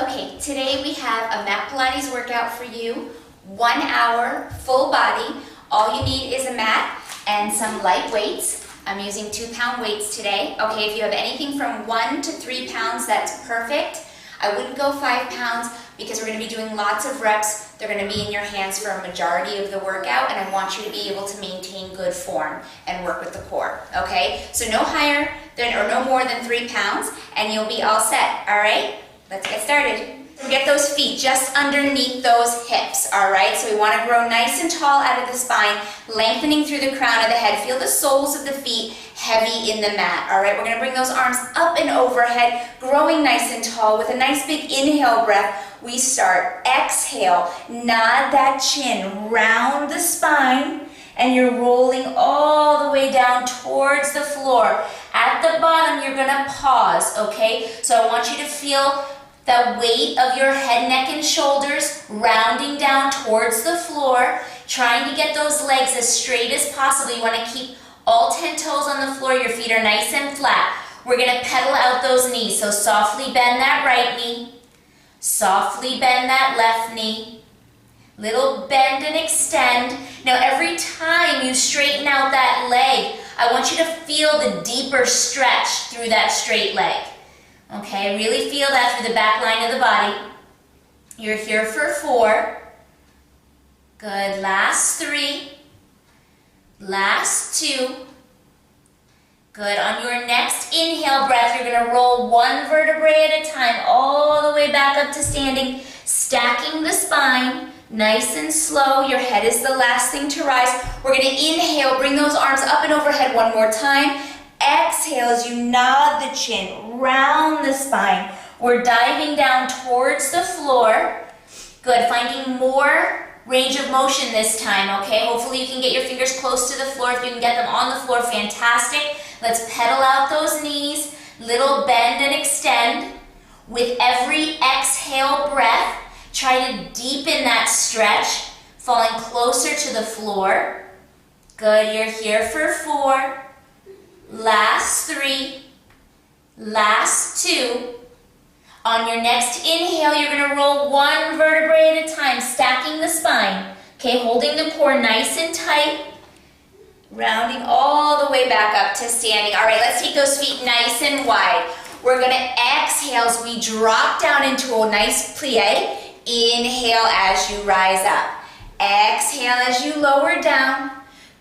Okay, today we have a mat Pilates workout for you. 1 hour, full body. All you need is a mat and some light weights. I'm using 2-pound weights today. Okay, if you have anything from 1 to 3 pounds, that's perfect. I wouldn't go 5 pounds because we're going to be doing lots of reps. They're going to be in your hands for a majority of the workout, and I want you to be able to maintain good form and work with the core. Okay, so no higher than or no more than 3 pounds, and you'll be all set. All right, let's get started. Get those feet just underneath those hips, all right? So we want to grow nice and tall out of the spine, lengthening through the crown of the head. Feel the soles of the feet heavy in the mat, all right? We're going to bring those arms up and overhead, growing nice and tall. With a nice big inhale breath, we start. Exhale, nod that chin, round the spine, and you're rolling all the way down towards the floor. At the bottom, you're going to pause, okay? So I want you to feel the weight of your head, neck, and shoulders rounding down towards the floor, trying to get those legs as straight as possible. You want to keep all 10 toes on the floor. Your feet are nice and flat. We're going to pedal out those knees. So softly bend that right knee. Softly bend that left knee. Little bend and extend. Now every time you straighten out that leg, I want you to feel the deeper stretch through that straight leg. Okay, really feel that through the back line of the body. You're here for 4. Good, last 3. Last 2. Good, on your next inhale breath, you're going to roll 1 vertebrae at a time, all the way back up to standing, stacking the spine, nice and slow. Your head is the last thing to rise. We're going to inhale, bring those arms up and overhead one more time. Exhale as you nod the chin, round the spine. We're diving down towards the floor. Good, finding more range of motion this time, okay? Hopefully you can get your fingers close to the floor. If you can get them on the floor, fantastic. Let's pedal out those knees, little bend and extend. With every exhale breath, try to deepen that stretch, falling closer to the floor. Good, you're here for 4. Last 3, last 2. On your next inhale, you're going to roll 1 vertebrae at a time, stacking the spine. Okay, holding the core nice and tight, rounding all the way back up to standing. All right, let's take those feet nice and wide. We're going to exhale as we drop down into a nice plie. Inhale as you rise up. Exhale as you lower down.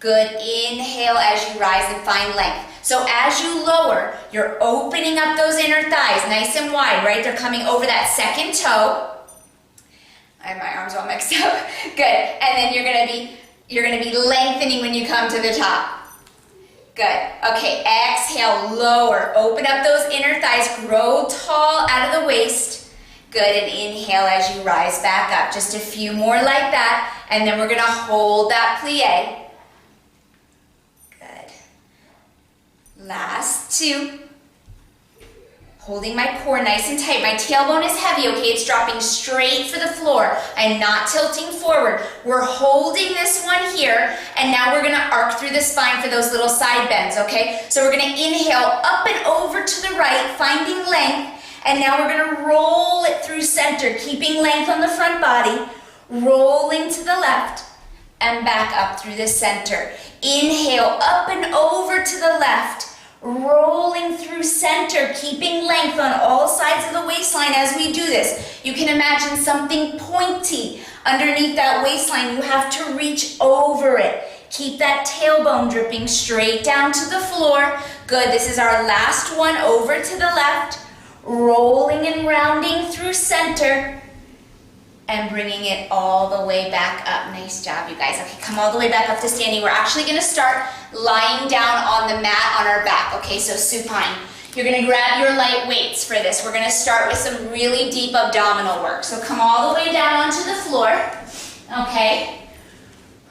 Good, inhale as you rise and find length. So as you lower, you're opening up those inner thighs nice and wide, right? They're coming over that second toe. I have my arms all mixed up. Good, and then you're gonna be lengthening when you come to the top. Good, okay, exhale, lower, open up those inner thighs, grow tall out of the waist. Good, and inhale as you rise back up. Just a few more like that, and then we're gonna hold that plie. Last 2. Holding my core nice and tight. My tailbone is heavy, okay? It's dropping straight for the floor. I'm not tilting forward. We're holding this one here, and now we're going to arc through the spine for those little side bends, okay? So we're going to inhale up and over to the right, finding length, and now we're going to roll it through center, keeping length on the front body, rolling to the left, and back up through the center. Inhale up and over to the left, rolling through center, keeping length on all sides of the waistline as we do this. You can imagine something pointy underneath that waistline. You have to reach over it. Keep that tailbone dripping straight down to the floor. Good, this is our last one, over to the left, rolling and rounding through center, and bringing it all the way back up. Nice job, you guys. Okay, come all the way back up to standing. We're actually going to start lying down on the mat on our back. Okay, so supine. You're going to grab your light weights for this. We're going to start with some really deep abdominal work. So come all the way down onto the floor. Okay,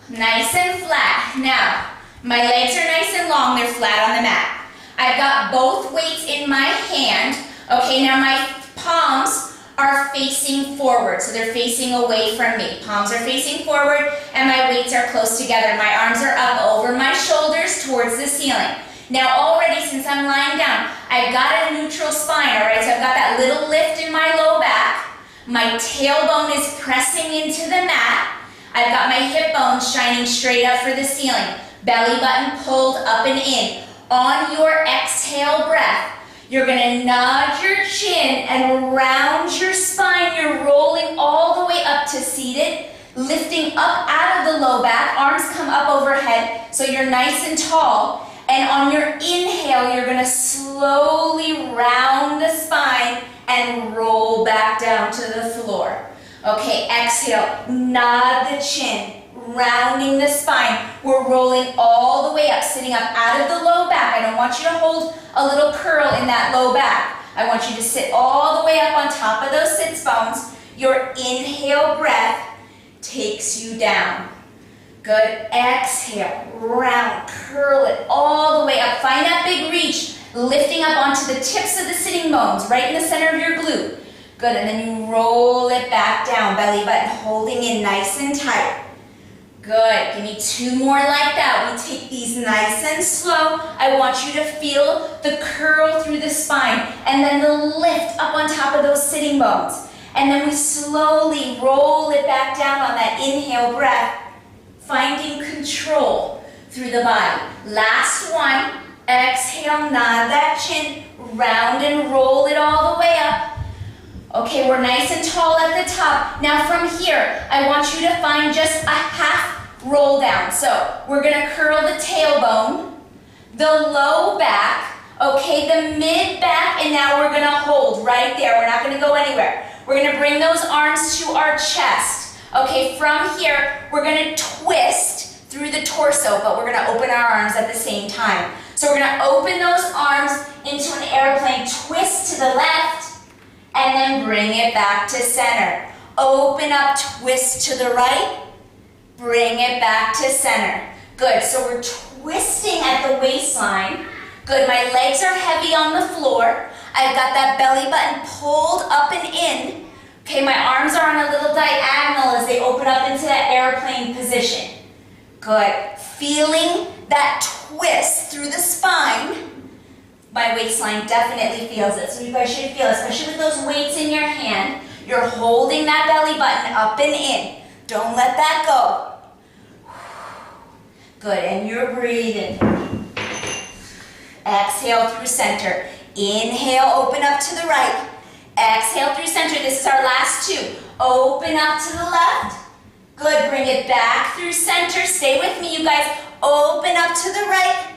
nice and flat. Now, my legs are nice and long. They're flat on the mat. I've got both weights in my hand. Okay, now my palms are facing forward, so they're facing away from me. Palms are facing forward, and my weights are close together. My arms are up over my shoulders towards the ceiling. Now already, since I'm lying down, I've got a neutral spine, all right? So I've got that little lift in my low back. My tailbone is pressing into the mat. I've got my hip bones shining straight up for the ceiling. Belly button pulled up and in. On your exhale breath, you're gonna nod your chin and round your spine. You're rolling all the way up to seated, lifting up out of the low back. Arms come up overhead, so you're nice and tall. And on your inhale, you're gonna slowly round the spine and roll back down to the floor. Okay, exhale, nod the chin, rounding the spine. We're rolling all the way up, sitting up out of the low back. I don't want you to hold a little curl in that low back. I want you to sit all the way up on top of those sits bones. Your inhale breath takes you down. Good, exhale, round, curl it all the way up. Find that big reach, lifting up onto the tips of the sitting bones, right in the center of your glute. Good, and then you roll it back down, belly button holding in nice and tight. Good, give me 2 more like that. We take these nice and slow. I want you to feel the curl through the spine and then the lift up on top of those sitting bones. And then we slowly roll it back down on that inhale breath, finding control through the body. Last one, exhale, nod that chin, round and roll it all the way up. Okay, we're nice and tall at the top. Now from here, I want you to find just a half roll down. So we're gonna curl the tailbone, the low back, okay, the mid back, and now we're gonna hold right there. We're not gonna go anywhere. We're gonna bring those arms to our chest. Okay, from here, we're gonna twist through the torso, but we're gonna open our arms at the same time. So we're gonna open those arms into an airplane, twist to the left, and then bring it back to center. Open up, twist to the right, bring it back to center. Good, so we're twisting at the waistline. Good, my legs are heavy on the floor. I've got that belly button pulled up and in. Okay, my arms are on a little diagonal as they open up into that airplane position. Good, feeling that twist through the spine. My waistline definitely feels it, so you guys should feel it, especially with those weights in your hand. You're holding that belly button up and in. Don't let that go. Good, and you're breathing. Exhale through center. Inhale, open up to the right. Exhale through center. This is our last 2. Open up to the left. Good, bring it back through center. Stay with me, you guys. Open up to the right.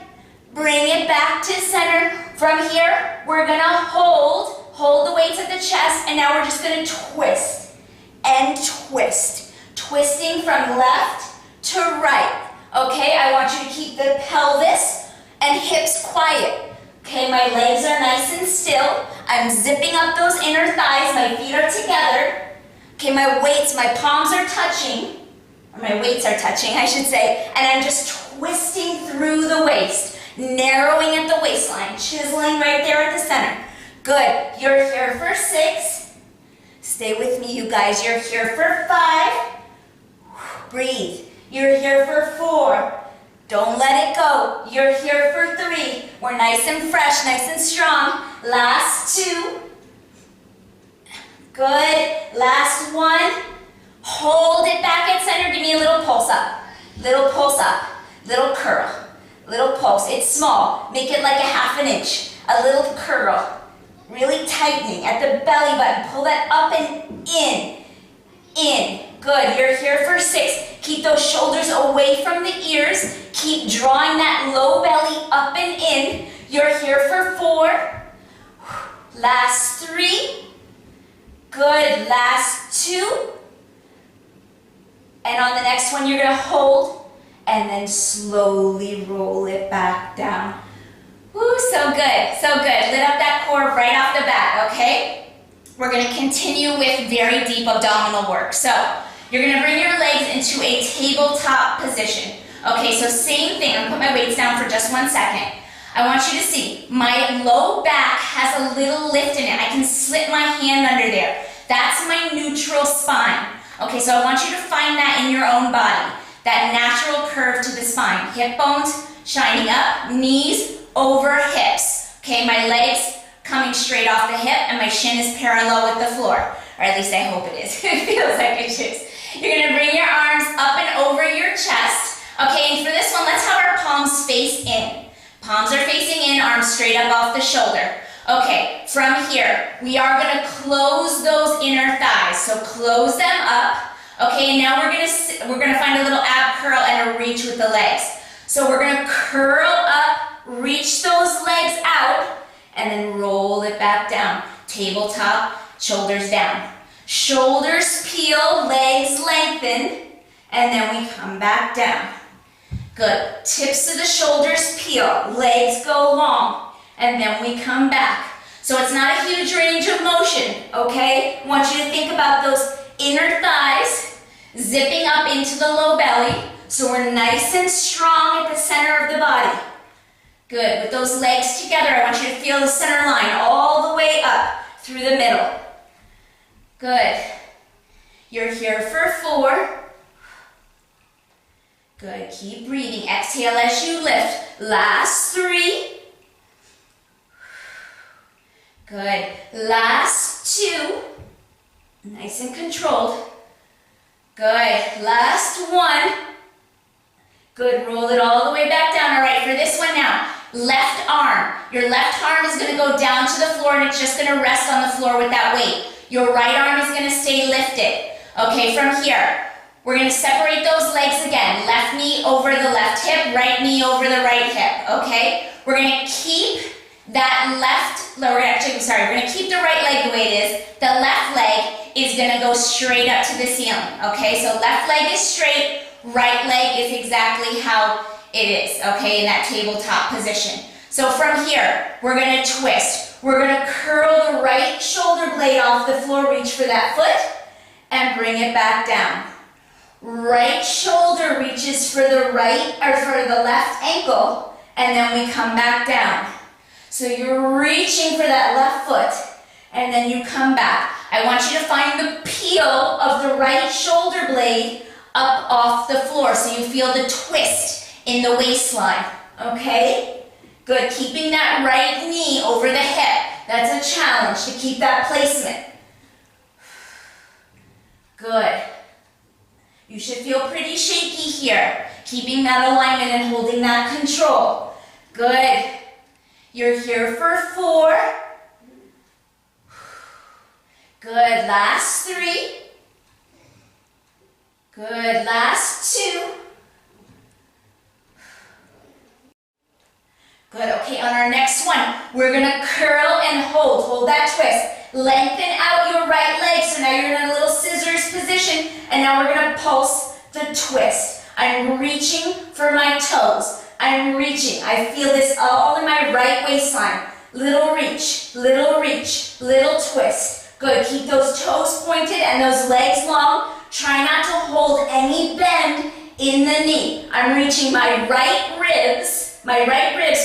Bring it back to center. From here, we're gonna hold the weights at the chest, and now we're just gonna twist and twist. Twisting from left to right. Okay, I want you to keep the pelvis and hips quiet. Okay, my legs are nice and still. I'm zipping up those inner thighs. My feet are together. Okay, my weights, my palms are touching. Or my weights are touching, I should say. And I'm just twisting through the waist. Narrowing at the waistline. Chiseling right there at the center. Good. You're here for 6. Stay with me, you guys. You're here for 5. Breathe. You're here for 4. Don't let it go. You're here for 3. We're nice and fresh, nice and strong. Last 2. Good. Last 1. Hold it back at center. Give me a little pulse up. Little pulse up. Little curl. Little pulse. It's small. Make it like a ½ inch. A little curl. Really tightening at the belly button. Pull that up and in. In. Good. You're here for 6. Keep those shoulders away from the ears. Keep drawing that low belly up and in. You're here for 4. Last 3. Good. Last 2. And on the next one, you're going to hold and then slowly roll it back down. Woo, so good. So good. Lit up that core right off the bat, okay? We're going to continue with very deep abdominal work. So you're going to bring your legs into a tabletop position. Okay, so same thing. I'm going to put my weights down for just 1 second. I want you to see my low back has a little lift in it. I can slip my hand under there. That's my neutral spine. Okay, so I want you to find that in your own body. That natural curve to the spine. Hip bones shining up, knees over hips. Okay, my legs coming straight off the hip, and my shin is parallel with the floor. Or at least I hope it is. It feels like it is. You're gonna bring your arms up and over your chest. Okay, and for this one, let's have our palms face in. Palms are facing in, arms straight up off the shoulder. Okay, from here, we are gonna close those inner thighs. So close them up. Okay, and now we're gonna find a little ab curl and a reach with the legs. So we're gonna curl up, reach those legs out, and then roll it back down. Tabletop, shoulders down. Shoulders peel, legs lengthen, and then we come back down. Good. Tips of the shoulders peel, legs go long, and then we come back. So it's not a huge range of motion, okay? I want you to think about those inner thighs zipping up into the low belly, so we're nice and strong at the center of the body. Good. With those legs together, I want you to feel the center line all the way up through the middle. Good. You're here for 4. Good. Keep breathing. Exhale as you lift. Last 3. Good. Last 2. Nice and controlled. Good. Last 1. Good. Roll it all the way back down. All right, for this one now. Left arm. Your left arm is going to go down to the floor, and it's just going to rest on the floor with that weight. Your right arm is going to stay lifted. Okay, from here, we're going to separate those legs again. Left knee over the left hip, right knee over the right hip. Okay, we're going to keep that we're going to keep the right leg the way it is. The left leg is going to go straight up to the ceiling. Okay, so left leg is straight, right leg is exactly how it is. Okay, in that tabletop position. So from here, we're going to twist. We're going to curl the right shoulder blade off the floor, reach for that foot, and bring it back down. Right shoulder reaches for the left ankle, and then we come back down. So you're reaching for that left foot, and then you come back. I want you to find the peel of the right shoulder blade up off the floor, so you feel the twist in the waistline, okay? Good, keeping that right knee over the hip. That's a challenge to keep that placement. Good. You should feel pretty shaky here, keeping that alignment and holding that control. Good. You're here for 4. Good, last 3. Good, last 2. Good, okay, on our next one, we're gonna curl and hold that twist. Lengthen out your right leg, so now you're in a little scissors position, and now we're gonna pulse the twist. I'm reaching for my toes. I'm reaching. I feel this all in my right waistline. Little reach, little twist. Good, keep those toes pointed and those legs long. Try not to hold any bend in the knee. I'm reaching my right ribs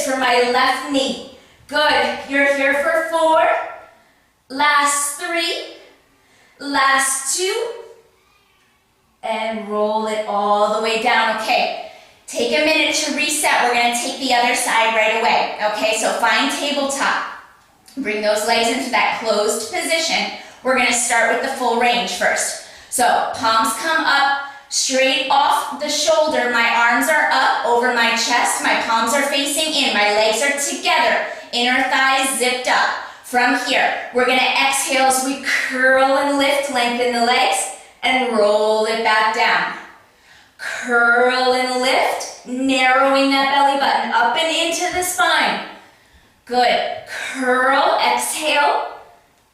for my left knee. Good, you're here for 4. Last 3. Last 2. And roll it all the way down. Okay, take a minute to reset. We're going to take the other side right away. Okay, so find tabletop. Bring those legs into that closed position. We're going to start with the full range first. So palms come up, straight off the shoulder. My arms are up over my chest. My palms are facing in. My legs are together. Inner thighs zipped up. From here, we're going to exhale as we curl and lift, lengthen the legs, and roll it back down. Curl and lift, narrowing that belly button up and into the spine. Good. Curl, exhale,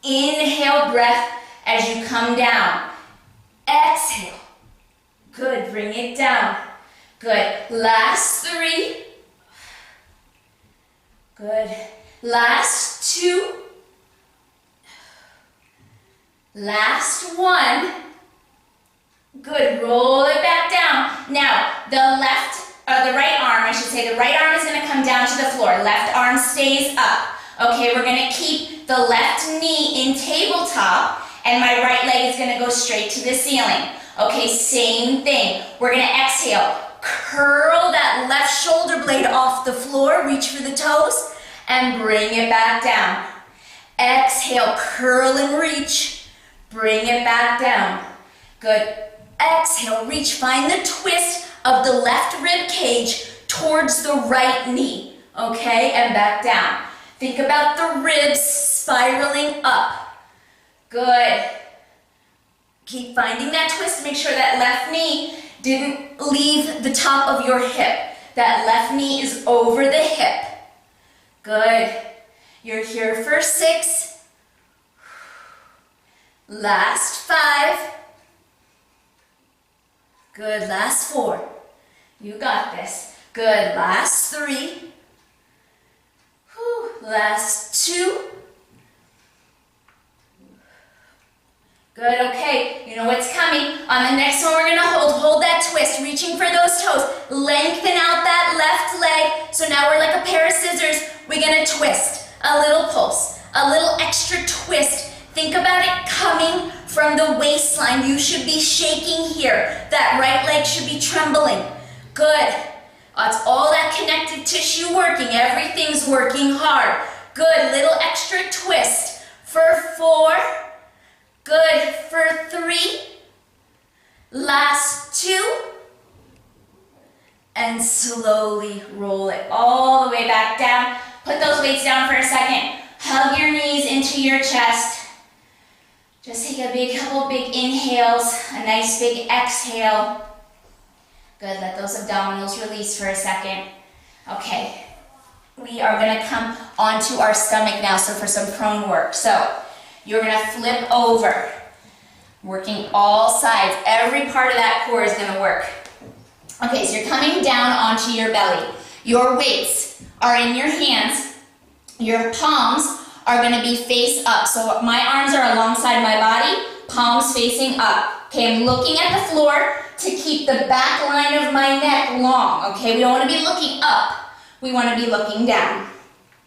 inhale, breath as you come down. Exhale. Good, bring it down. Good, last 3. Good, last 2. Last 1. Good, roll it back down. Now, the right arm is going to come down to the floor. Left arm stays up. Okay, we're going to keep the left knee in tabletop, and my right leg is going to go straight to the ceiling. Okay, same thing. We're going to exhale. Curl that left shoulder blade off the floor, reach for the toes, and bring it back down. Exhale, curl and reach. Bring it back down. Good. Exhale, reach. Find the twist of the left rib cage towards the right knee. Okay, and back down. Think about the ribs spiraling up. Good. Keep finding that twist. Make sure that left knee didn't leave the top of your hip. That left knee is over the hip. Good. You're here for 6. Last 5. Good. Last 4. You got this. Good. Last 3. Last 2. Good, okay, you know what's coming. On the next one, we're gonna hold that twist, reaching for those toes. Lengthen out that left leg. So now we're like a pair of scissors. We're gonna twist, a little pulse, a little extra twist. Think about it coming from the waistline. You should be shaking here. That right leg should be trembling. Good. That's all that connective tissue working. Everything's working hard. Good, little extra twist for 4. Good, for 3. Last 2. And slowly roll it all the way back down. Put those weights down for a second. Hug your knees into your chest. Just take a couple big inhales, a nice big exhale. Good, let those abdominals release for a second. Okay, we are gonna come onto our stomach now, so for some prone work. So, you're gonna flip over, working all sides. Every part of that core is gonna work. Okay, so you're coming down onto your belly. Your weights are in your hands. Your palms are gonna be face up. So my arms are alongside my body, palms facing up. Okay, I'm looking at the floor to keep the back line of my neck long. Okay, we don't wanna be looking up. We wanna be looking down.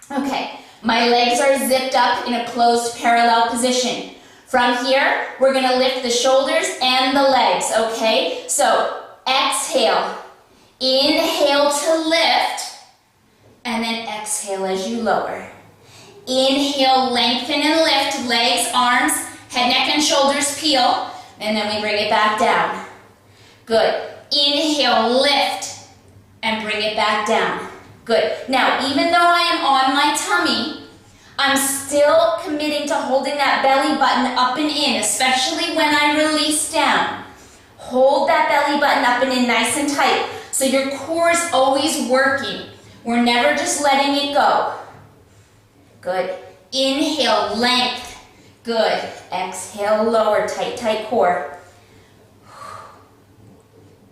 Okay. My legs are zipped up in a closed parallel position. From here, we're gonna lift the shoulders and the legs, okay? So, exhale, inhale to lift, and then exhale as you lower. Inhale, lengthen and lift, legs, arms, head, neck, and shoulders peel, and then we bring it back down. Good. Inhale, lift, and bring it back down. Good. Now, even though I am on my tummy, I'm still committing to holding that belly button up and in, especially when I release down. Hold that belly button up and in nice and tight, so your core is always working. We're never just letting it go. Good. Inhale, length. Good. Exhale, lower, tight, tight core.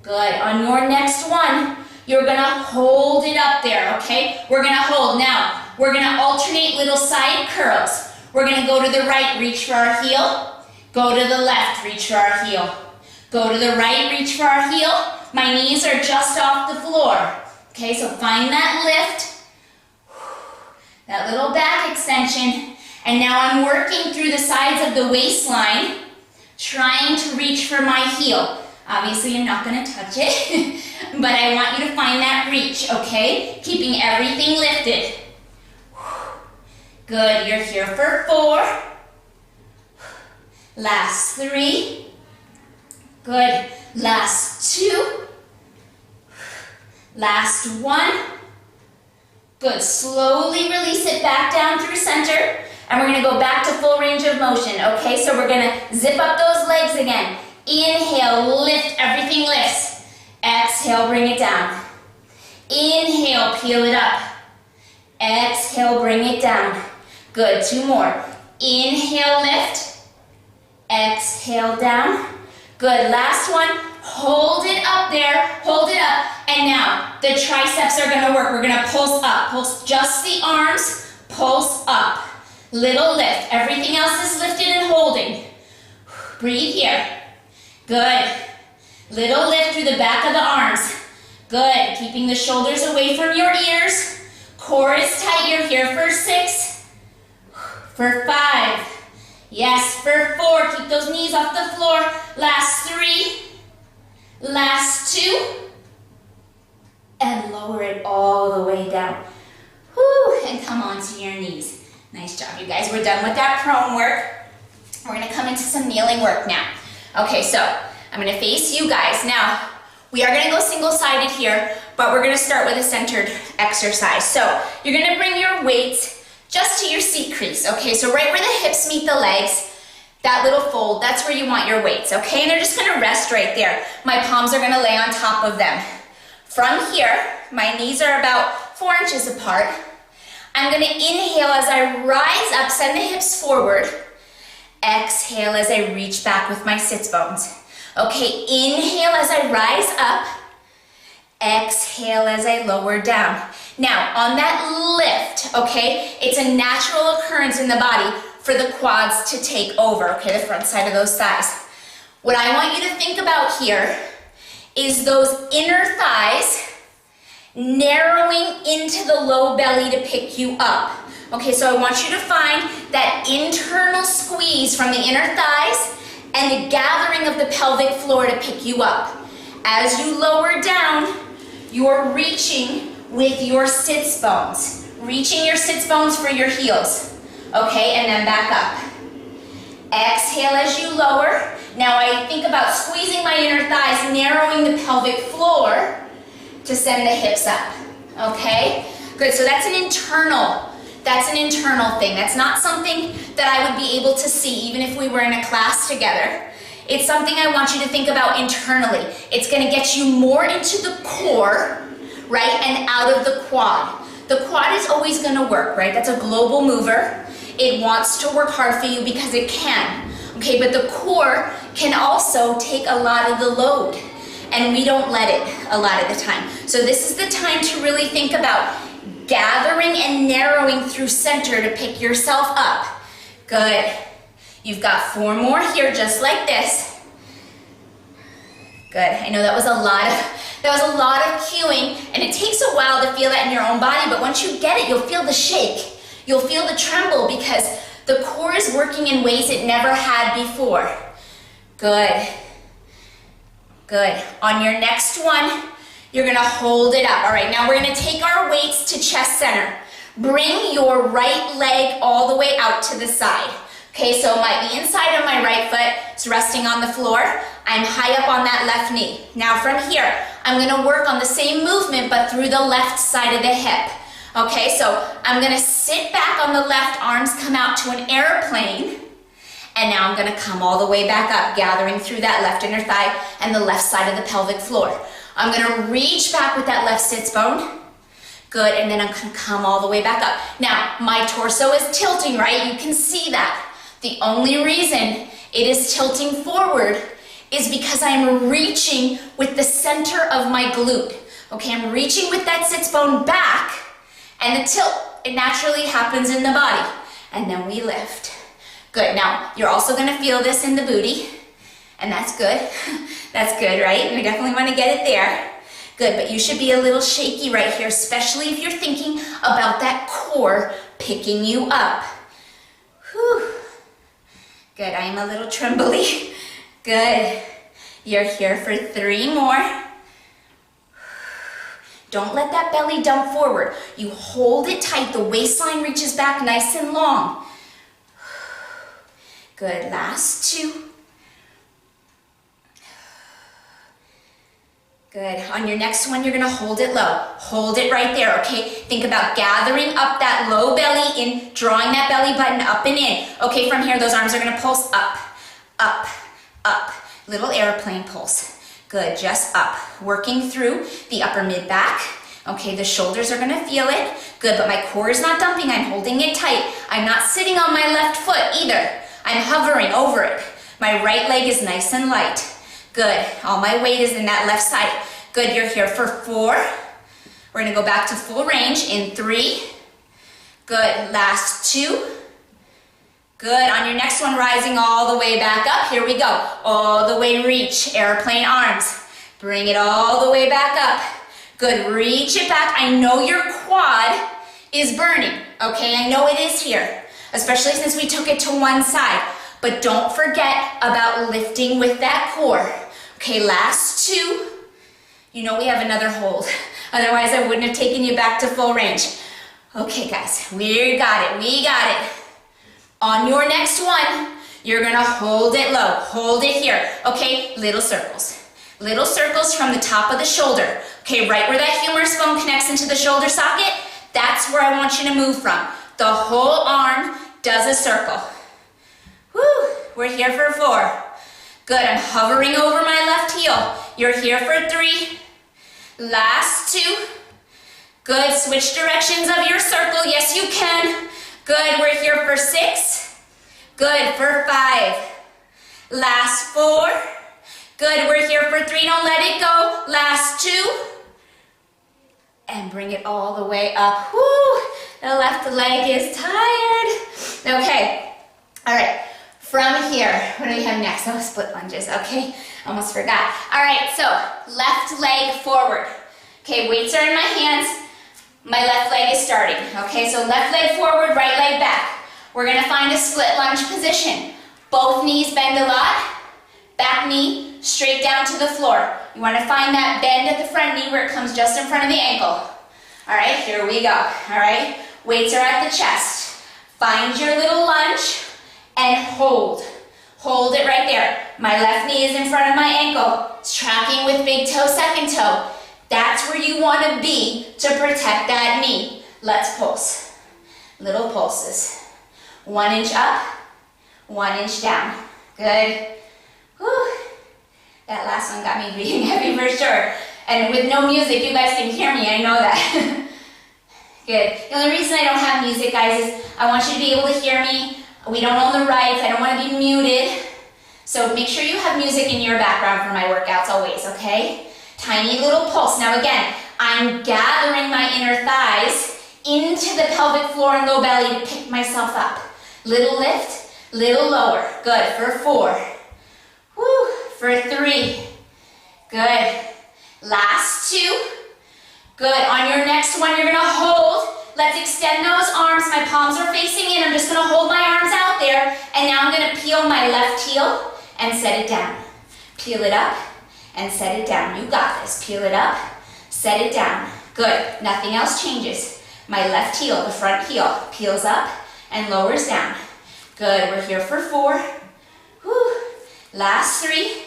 Good. On your next one, you're gonna hold it up there, okay? We're gonna hold. Now, we're gonna alternate little side curls. We're gonna go to the right, reach for our heel. Go to the left, reach for our heel. Go to the right, reach for our heel. My knees are just off the floor. Okay, so find that lift, that little back extension, and now I'm working through the sides of the waistline, trying to reach for my heel. Obviously, I'm not gonna touch it, but I want you to find that reach, okay? Keeping everything lifted. Good, you're here for 4. Last 3. Good, last 2. Last 1. Good, slowly release it back down through center, and we're gonna go back to full range of motion, okay? So we're gonna zip up those legs again. Inhale, lift, everything lifts. Exhale, bring it down. Inhale, peel it up. Exhale, bring it down. Good, 2 more. Inhale, lift. Exhale, down. Good, last one. Hold it up there, hold it up. And now, the triceps are gonna work. We're gonna pulse up, pulse just the arms, pulse up. Little lift, everything else is lifted and holding. Breathe here. Good. Little lift through the back of the arms. Good. Keeping the shoulders away from your ears. Core is tight. You're here for 6. For 5. Yes, for 4. Keep those knees off the floor. Last 3. Last 2. And lower it all the way down. Whew. And come onto your knees. Nice job, you guys. We're done with that prone work. We're gonna come into some kneeling work now. Okay, so I'm gonna face you guys. Now, we are gonna go single-sided here, but we're gonna start with a centered exercise. So you're gonna bring your weights just to your seat crease, okay? So right where the hips meet the legs, that little fold, that's where you want your weights, okay? And they're just gonna rest right there. My palms are gonna lay on top of them. From here, my knees are about 4 inches apart. I'm gonna inhale as I rise up, send the hips forward. Exhale as I reach back with my sits bones. Okay, inhale as I rise up. Exhale as I lower down. Now, on that lift, okay, it's a natural occurrence in the body for the quads to take over, okay, the front side of those thighs. What I want you to think about here is those inner thighs narrowing into the low belly to pick you up. Okay, so I want you to find that internal squeeze from the inner thighs and the gathering of the pelvic floor to pick you up. As you lower down, you're reaching with your sits bones. Reaching your sits bones for your heels. Okay, and then back up. Exhale as you lower. Now I think about squeezing my inner thighs, narrowing the pelvic floor to send the hips up. Okay, good, so that's an internal thing. That's not something that I would be able to see even if we were in a class together. It's something I want you to think about internally. It's gonna get you more into the core, right, and out of the quad. The quad is always gonna work, right? That's a global mover. It wants to work hard for you because it can, okay? But the core can also take a lot of the load, and we don't let it a lot of the time. So this is the time to really think about gathering and narrowing through center to pick yourself up. Good. You've got 4 more here, just like this. Good. I know that was a lot of cueing, and it takes a while to feel that in your own body, but once you get it, you'll feel the shake. You'll feel the tremble because the core is working in ways it never had before. Good. Good. On your next one, you're gonna hold it up. All right, now we're gonna take our weights to chest center. Bring your right leg all the way out to the side. Okay, so the inside of my right foot is resting on the floor. I'm high up on that left knee. Now from here, I'm gonna work on the same movement, but through the left side of the hip. Okay, so I'm gonna sit back on the left, arms come out to an airplane, and now I'm gonna come all the way back up, gathering through that left inner thigh and the left side of the pelvic floor. I'm gonna reach back with that left sits bone. Good, and then I'm gonna come all the way back up. Now, my torso is tilting, right? You can see that. The only reason it is tilting forward is because I'm reaching with the center of my glute. Okay, I'm reaching with that sits bone back, and the tilt, it naturally happens in the body. And then we lift. Good, now you're also gonna feel this in the booty, and that's good. That's good, right? We definitely wanna get it there. Good, but you should be a little shaky right here, especially if you're thinking about that core picking you up. Whew. Good, I am a little trembly. Good. You're here for 3 more. Don't let that belly dump forward. You hold it tight. The waistline reaches back nice and long. Good, last 2. Good, on your next one, you're gonna hold it low. Hold it right there, okay? Think about gathering up that low belly in, drawing that belly button up and in. Okay, from here, those arms are gonna pulse up, up, up. Little airplane pulse. Good, just up. Working through the upper mid-back. Okay, the shoulders are gonna feel it. Good, but my core is not dumping. I'm holding it tight. I'm not sitting on my left foot either. I'm hovering over it. My right leg is nice and light. Good, all my weight is in that left side. Good, you're here for 4. We're gonna go back to full range in 3. Good, last 2. Good, on your next one, rising all the way back up. Here we go, all the way reach, airplane arms. Bring it all the way back up. Good, reach it back. I know your quad is burning, okay? I know it is here, especially since we took it to one side. But don't forget about lifting with that core. Okay, last 2. You know we have another hold. Otherwise, I wouldn't have taken you back to full range. Okay guys, we got it. On your next one, you're gonna hold it low, hold it here, okay? Little circles from the top of the shoulder, okay? Right where that humerus bone connects into the shoulder socket, that's where I want you to move from. The whole arm does a circle. Woo, we're here for 4. Good, I'm hovering over my left heel. You're here for 3. Last 2. Good, switch directions of your circle. Yes, you can. Good, we're here for 6. Good, for 5. Last 4. Good, we're here for 3. Don't let it go. Last 2. And bring it all the way up. Woo, the left leg is tired. Okay, all right. From here, what do we have next? Oh, split lunges, okay? Almost forgot. All right, so left leg forward. Okay, weights are in my hands. My left leg is starting. Okay, so left leg forward, right leg back. We're gonna find a split lunge position. Both knees bend a lot. Back knee straight down to the floor. You wanna find that bend at the front knee where it comes just in front of the ankle. All right, here we go. All right, weights are at the chest. Find your little lunge. And hold. Hold it right there. My left knee is in front of my ankle. It's tracking with big toe, second toe. That's where you want to be to protect that knee. Let's pulse. Little pulses. 1 inch up, 1 inch down. Good. Whew. That last one got me breathing heavy for sure. And with no music, you guys can hear me, I know that. Good. The only reason I don't have music, guys, is I want you to be able to hear me. We don't own the rights, I don't want to be muted. So make sure you have music in your background for my workouts always, okay? Tiny little pulse. Now again, I'm gathering my inner thighs into the pelvic floor and low belly to pick myself up. Little lift, little lower. Good, for 4. Woo, for 3. Good. Last 2. Good, on your next one, you're gonna hold. Let's extend those arms. My palms are facing in. I'm just gonna hold my arms out there. And now I'm gonna peel my left heel and set it down. Peel it up and set it down. You got this. Peel it up, set it down. Good, nothing else changes. My left heel, the front heel, peels up and lowers down. Good, we're here for 4. Whew. Last 3.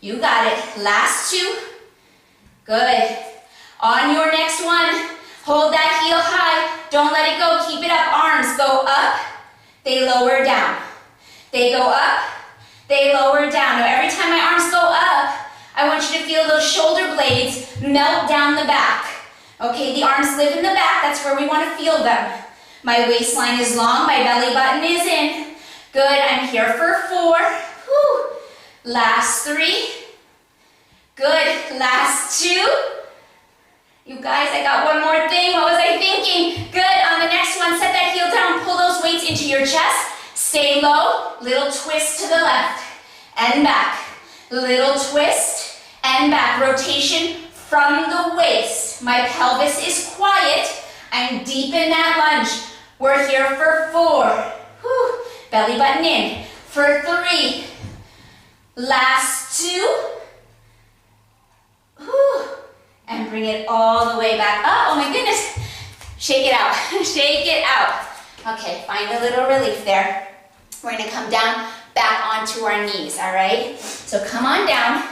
You got it. Last 2. Good. On your next one, hold that heel high. Don't let it go. Keep it up. Arms go up. They lower down. They go up. They lower down. Now, every time my arms go up, I want you to feel those shoulder blades melt down the back. Okay, the arms live in the back. That's where we want to feel them. My waistline is long. My belly button is in. Good. I'm here for 4. Whew. Last 3. Good. Last 2. You guys, I got one more thing. What was I thinking? Good. On the next one, set that heel down. Pull those weights into your chest. Stay low. Little twist to the left and back. Little twist and back. Rotation from the waist. My pelvis is quiet. I'm deep in that lunge. We're here for 4. Whew. Belly button in. For 3. Last 2. Whew. And bring it all the way back up. Oh my goodness. Shake it out. Shake it out. Okay, find a little relief there. We're gonna come down, back onto our knees, all right? So come on down.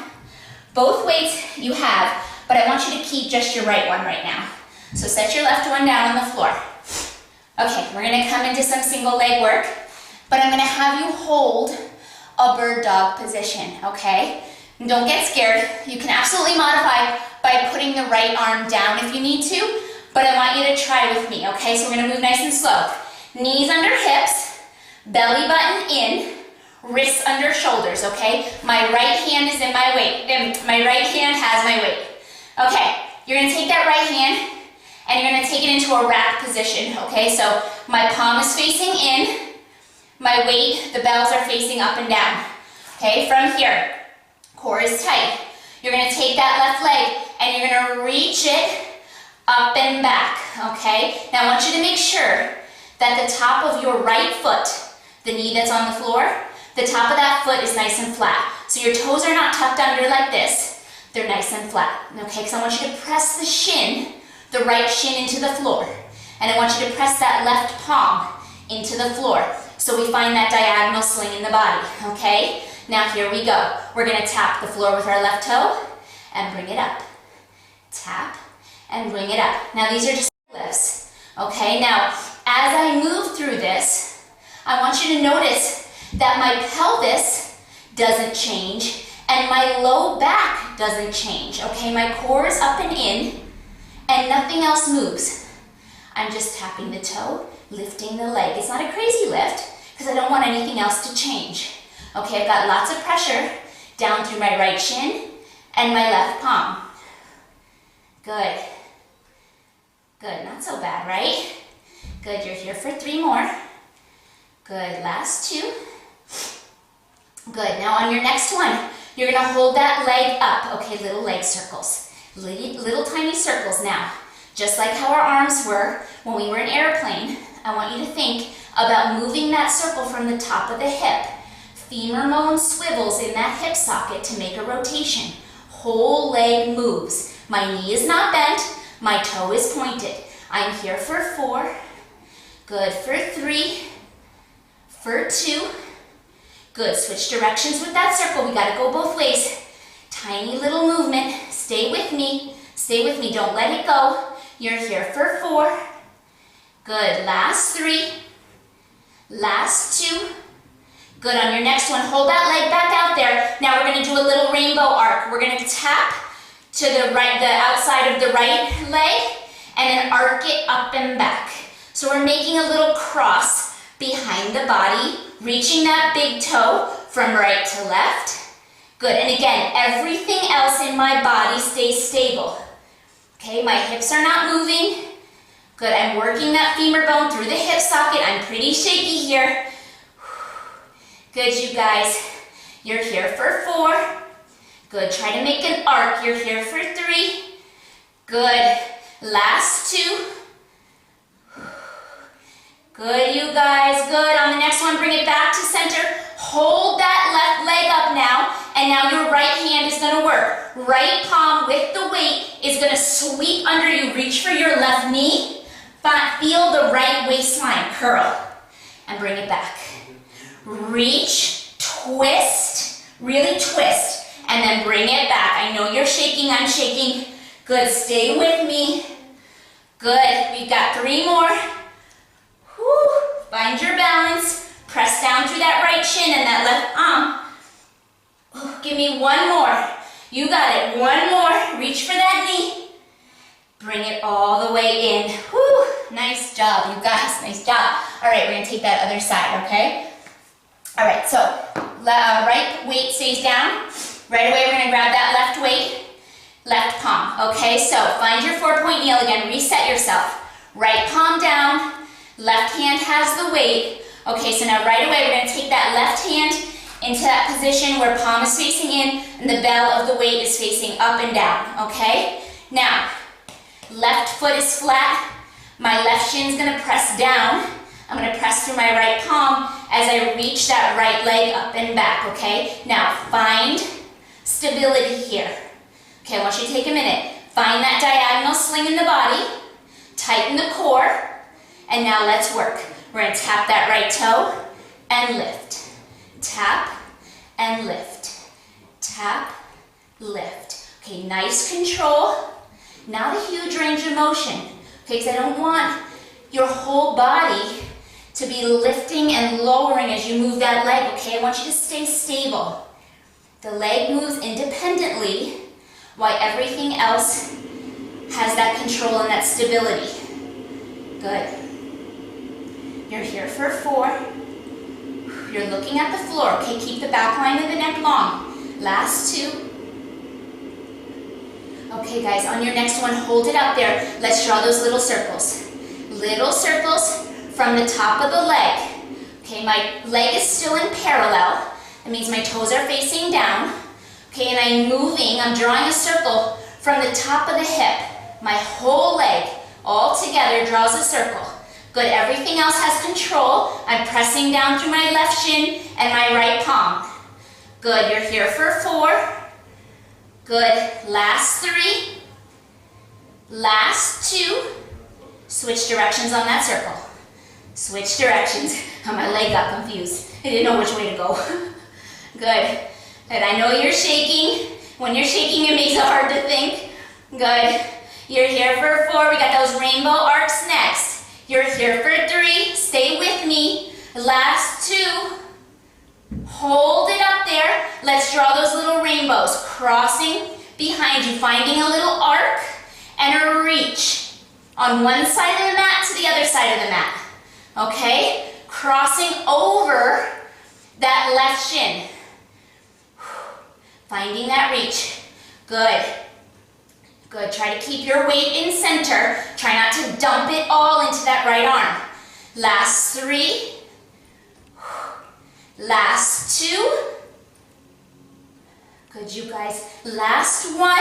Both weights you have, but I want you to keep just your right one right now. So set your left one down on the floor. Okay, we're gonna come into some single leg work, but I'm gonna have you hold a bird dog position, okay? And don't get scared. You can absolutely modify by putting the right arm down if you need to, but I want you to try with me, okay? So we're gonna move nice and slow. Knees under hips, belly button in, wrists under shoulders, okay? My right hand is in my weight, my right hand has my weight. Okay, you're gonna take that right hand and you're gonna take it into a rack position, okay? So my palm is facing in, my weight, the bells are facing up and down, okay? From here, core is tight. You're gonna take that left leg and you're gonna reach it up and back, okay? Now I want you to make sure that the top of your right foot, the knee that's on the floor, the top of that foot is nice and flat. So your toes are not tucked under like this, they're nice and flat, okay? Because I want you to press the shin, the right shin into the floor. And I want you to press that left palm into the floor. So we find that diagonal swing in the body, okay? Now here we go. We're gonna tap the floor with our left toe and bring it up. Tap and bring it up. Now these are just lifts, okay? Now, as I move through this, I want you to notice that my pelvis doesn't change and my low back doesn't change, okay? My core is up and in and nothing else moves. I'm just tapping the toe, lifting the leg. It's not a crazy lift because I don't want anything else to change. Okay, I've got lots of pressure down through my right shin and my left palm. Good. Good, not so bad, right? Good, you're here for 3 more. Good, last 2. Good, now on your next one, you're gonna hold that leg up. Okay, little leg circles. Little tiny circles now. Just like how our arms were when we were in airplane, I want you to think about moving that circle from the top of the hip. Femur bone swivels in that hip socket to make a rotation. Whole leg moves. My knee is not bent, my toe is pointed. I'm here for 4. Good, for 3. For 2. Good, switch directions with that circle. We gotta go both ways. Tiny little movement. Stay with me. Stay with me, don't let it go. You're here for 4. Good, last 3. Last 2. Good, on your next one, hold that leg back out there. Now we're gonna do a little rainbow arc. We're gonna tap to the right, the outside of the right leg, and then arc it up and back. So we're making a little cross behind the body, reaching that big toe from right to left. Good, and again, everything else in my body stays stable. Okay, my hips are not moving. Good, I'm working that femur bone through the hip socket. I'm pretty shaky here. Good, you guys. You're here for 4. Good, try to make an arc. You're here for 3. Good, last 2. Good, you guys, good. On the next one, bring it back to center. Hold that left leg up now, and now your right hand is gonna work. Right palm with the weight is gonna sweep under you. Reach for your left knee. Feel the right waistline curl, and bring it back. Reach, twist, really twist, and then bring it back. I know you're shaking, I'm shaking. Good, stay with me. Good, we've got 3 more. Whew. Find your balance. Press down through that right shin and that left arm. Give me 1 more. You got it, 1 more. Reach for that knee. Bring it all the way in. Whew. Nice job, you guys, nice job. All right, we're gonna take that other side, okay? All right, so right weight stays down. Right away, we're gonna grab that left weight, left palm, okay? So find your 4-point kneel again, reset yourself. Right palm down, left hand has the weight. Okay, so now right away, we're gonna take that left hand into that position where palm is facing in and the bell of the weight is facing up and down, okay? Now, left foot is flat. My left shin's gonna press down. I'm gonna press through my right palm as I reach that right leg up and back, okay? Now, find stability here. Okay, I want you to take a minute. Find that diagonal swing in the body, tighten the core, and now let's work. We're gonna tap that right toe and lift. Tap and lift. Tap, lift. Okay, nice control. Not a huge range of motion, okay, because I don't want your whole body to be lifting and lowering as you move that leg, okay? I want you to stay stable. The leg moves independently while everything else has that control and that stability. Good. You're here for 4. You're looking at the floor, okay? Keep the back line of the neck long. Last 2. Okay, guys, on your next one, hold it up there. Let's draw those little circles. Little circles from the top of the leg. Okay, my leg is still in parallel. That means my toes are facing down. Okay, and I'm moving, I'm drawing a circle from the top of the hip. My whole leg all together draws a circle. Good, everything else has control. I'm pressing down through my left shin and my right palm. Good, you're here for 4. Good, last 3. Last 2. Switch directions on that circle. Switch directions. Oh, my leg got confused. I didn't know which way to go. Good. Good. I know you're shaking. When you're shaking, it makes it hard to think. Good. You're here for 4. We got those rainbow arcs next. You're here for 3. Stay with me. Last 2. Hold it up there. Let's draw those little rainbows. Crossing behind you, finding a little arc and a reach on one side of the mat to the other side of the mat. Okay? Crossing over that left shin. Finding that reach. Good. Good. Try to keep your weight in center. Try not to dump it all into that right arm. Last 3. Last 2. Good, you guys. Last 1.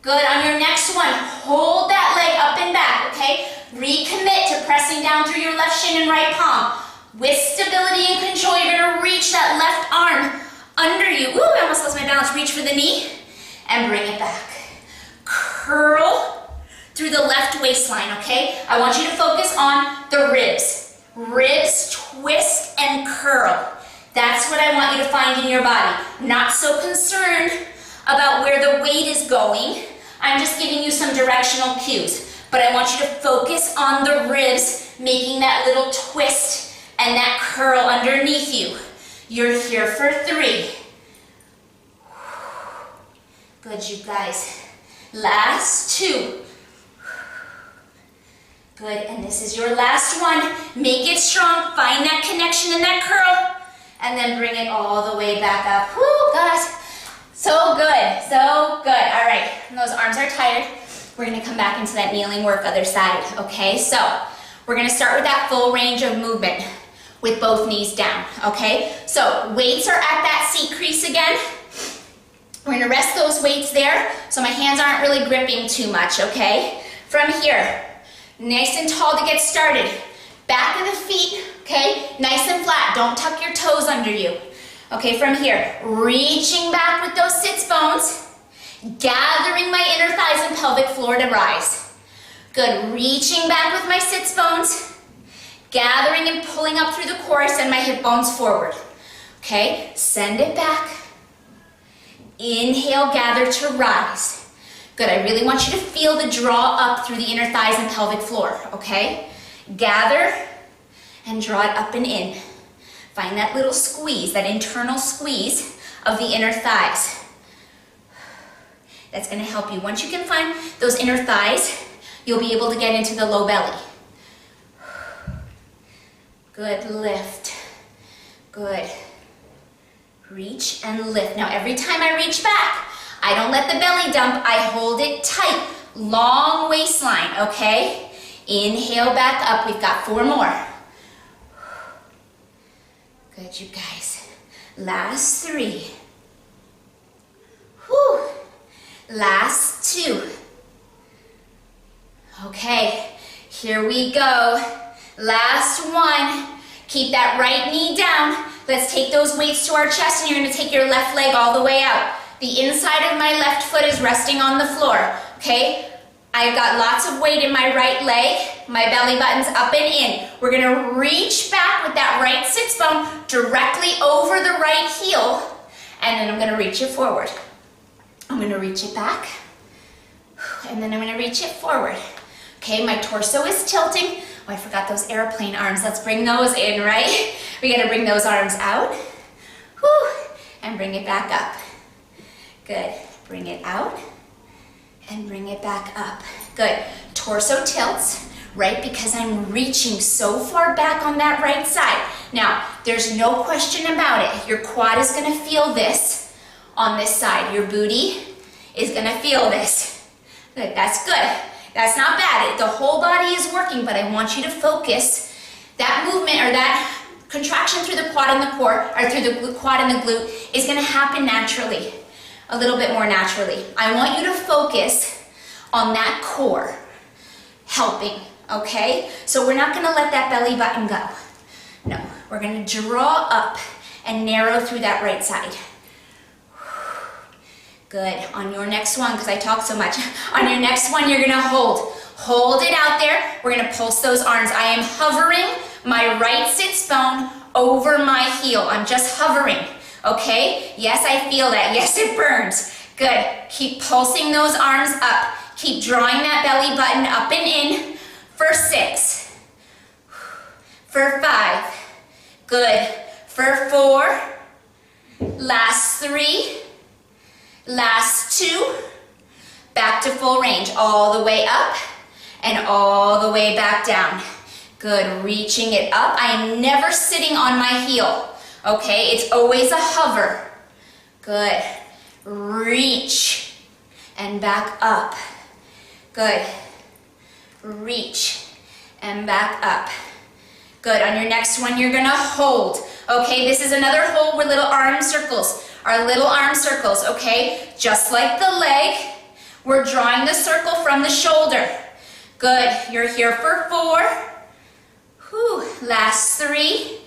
Good. On your next one, hold that leg up and back, okay? Recommit to pressing down through your left shin and right palm. With stability and control, you're going to reach that left arm under you. Ooh, I almost lost my balance. Reach for the knee and bring it back. Curl through the left waistline, okay? I want you to focus on the ribs. Ribs, twist, and curl. That's what I want you to find in your body. Not so concerned about where the weight is going. I'm just giving you some directional cues. But I want you to focus on the ribs, making that little twist and that curl underneath you. You're here for 3. Good, you guys. Last 2. Good, and this is your last one. Make it strong, find that connection and that curl, and then bring it all the way back up. Whoo, guys, so good, so good. All right, those arms are tired. We're gonna come back into that kneeling work, other side, okay? So, we're gonna start with that full range of movement with both knees down, okay? So, weights are at that seat crease again. We're gonna rest those weights there so my hands aren't really gripping too much, okay? From here, nice and tall to get started. Back of the feet, okay? Nice and flat. Don't tuck your toes under you. Okay, from here, reaching back with those sits bones, gathering my inner thighs and pelvic floor to rise. Good, reaching back with my sits bones, gathering and pulling up through the core, send my hip bones forward. Okay, send it back. Inhale, gather to rise. Good, I really want you to feel the draw up through the inner thighs and pelvic floor, okay? Gather and draw it up and in. Find that little squeeze, that internal squeeze of the inner thighs. That's gonna help you. Once you can find those inner thighs, you'll be able to get into the low belly. Good, lift. Good. Reach and lift. Now every time I reach back, I don't let the belly dump, I hold it tight. Long waistline, okay? Inhale back up, we've got 4 more. Good, you guys. Last 3. Whew. Last 2. Okay, here we go. Last 1. Keep that right knee down. Let's take those weights to our chest and you're gonna take your left leg all the way out. The inside of my left foot is resting on the floor, okay? I've got lots of weight in my right leg. My belly button's up and in. We're gonna reach back with that right sits bone directly over the right heel, and then I'm gonna reach it forward. I'm gonna reach it back, and then I'm gonna reach it forward. Okay, my torso is tilting. Oh, I forgot those airplane arms. Let's bring those in, right? We gotta bring those arms out. Whew, and bring it back up. Good, bring it out and bring it back up. Good, torso tilts, right? Because I'm reaching so far back on that right side. Now, there's no question about it. Your quad is gonna feel this on this side. Your booty is gonna feel this. Good, that's good. That's not bad. The whole body is working, but I want you to focus that movement or that contraction through the quad and the core, or through the quad and the glute is gonna happen naturally, a little bit more naturally. I want you to focus on that core helping, okay? So we're not gonna let that belly button go. No, we're gonna draw up and narrow through that right side. Good, on your next one, because I talk so much, on your next one you're gonna hold. Hold it out there. We're gonna pulse those arms. I am hovering my right sits bone over my heel. I'm just hovering, okay? Yes, I feel that. Yes, it burns. Good. Keep pulsing those arms up. Keep drawing that belly button up and in for 6, for 5, good, for 4, last 3, last 2, back to full range, all the way up and all the way back down. Good, reaching it up. I am never sitting on my heel, okay? It's always a hover. Good, reach and back up. Good, reach and back up. Good, on your next one, you're gonna hold. Okay, this is another hold with little arm circles. Our little arm circles, okay? Just like the leg, we're drawing the circle from the shoulder. Good, you're here for 4. Whew. Last 3,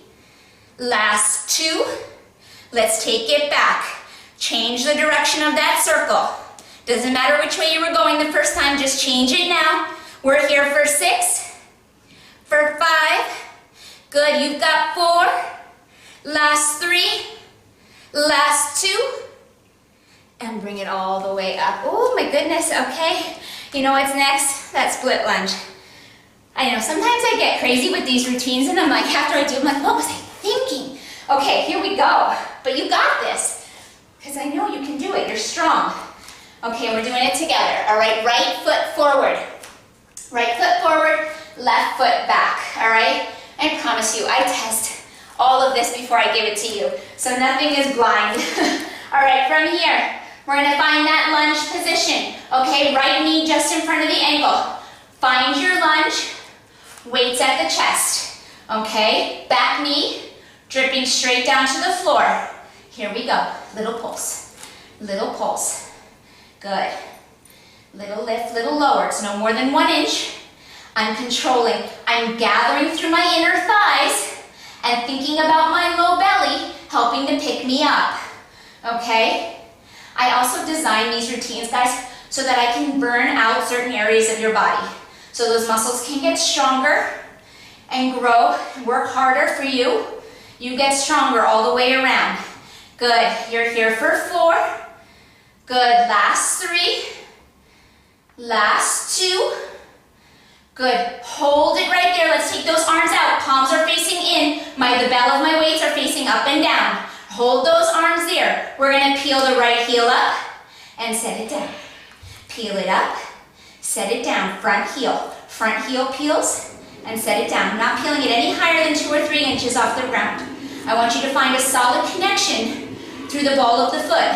last 2. Let's take it back. Change the direction of that circle. Doesn't matter which way you were going the first time, just change it now. We're here for 6, for 5. Good, you've got 4, last 3, last 2, and bring it all the way up. Oh my goodness, okay. You know what's next? That split lunge. I know, sometimes I get crazy with these routines and I'm like, after I do, I'm like, what was I thinking? Okay, here we go. But you got this, because I know you can do it, you're strong. Okay, we're doing it together. All right, right foot forward. Right foot forward, left foot back, all right? I promise you, I test all of this before I give it to you, so nothing is blind. All right, from here, we're gonna find that lunge position. Okay, right knee just in front of the ankle. Find your lunge. Weights at the chest, okay? Back knee, dripping straight down to the floor. Here we go, little pulse, little pulse. Good. Little lift, little lower, it's no more than 1 inch. I'm controlling, I'm gathering through my inner thighs and thinking about my low belly helping to pick me up, okay? I also design these routines, guys, so that I can burn out certain areas of your body. So those muscles can get stronger and grow, work harder for you. You get stronger all the way around. Good, you're here for 4. Good, last 3, last 2. Good, hold it right there. Let's take those arms out. Palms are facing in. The bell of my weights are facing up and down. Hold those arms there. We're gonna peel the right heel up and set it down. Peel it up. Set it down, front heel peels, and set it down. I'm not peeling it any higher than 2 or 3 inches off the ground. I want you to find a solid connection through the ball of the foot.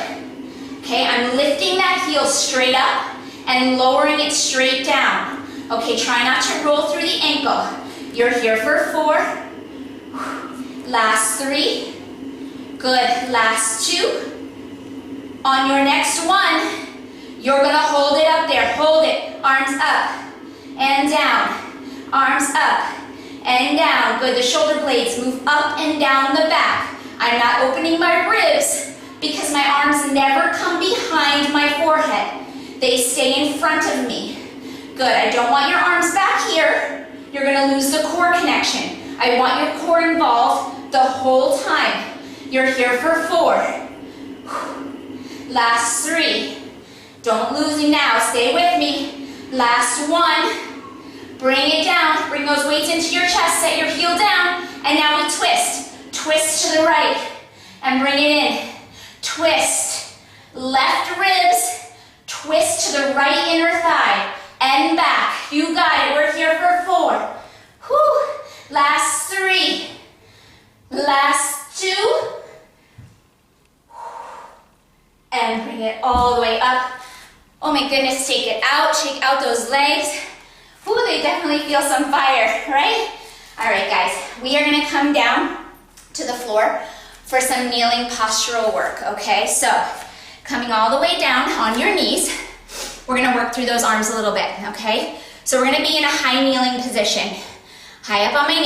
Okay, I'm lifting that heel straight up and lowering it straight down. Okay, try not to roll through the ankle. You're here for 4, last 3, good, last 2. On your next one, you're gonna hold it up there, hold it, arms up and down, arms up and down. Good, the shoulder blades move up and down the back. I'm not opening my ribs because my arms never come behind my forehead. They stay in front of me. Good, I don't want your arms back here. You're gonna lose the core connection. I want your core involved the whole time. You're here for 4, last 3. Don't lose me now, stay with me. Last 1, bring it down, bring those weights into your chest, set your heel down, and now we twist. Twist to the right, and bring it in. Twist, left ribs, twist to the right inner thigh, and back. You got it, we're here for 4. Whew. Last 3, last 2, and bring it all the way up. Oh my goodness, take it out, shake out those legs. Ooh, they definitely feel some fire, right? All right, guys, we are gonna come down to the floor for some kneeling postural work, okay? So, coming all the way down on your knees, we're gonna work through those arms a little bit, okay? So we're gonna be in a high kneeling position. High up on my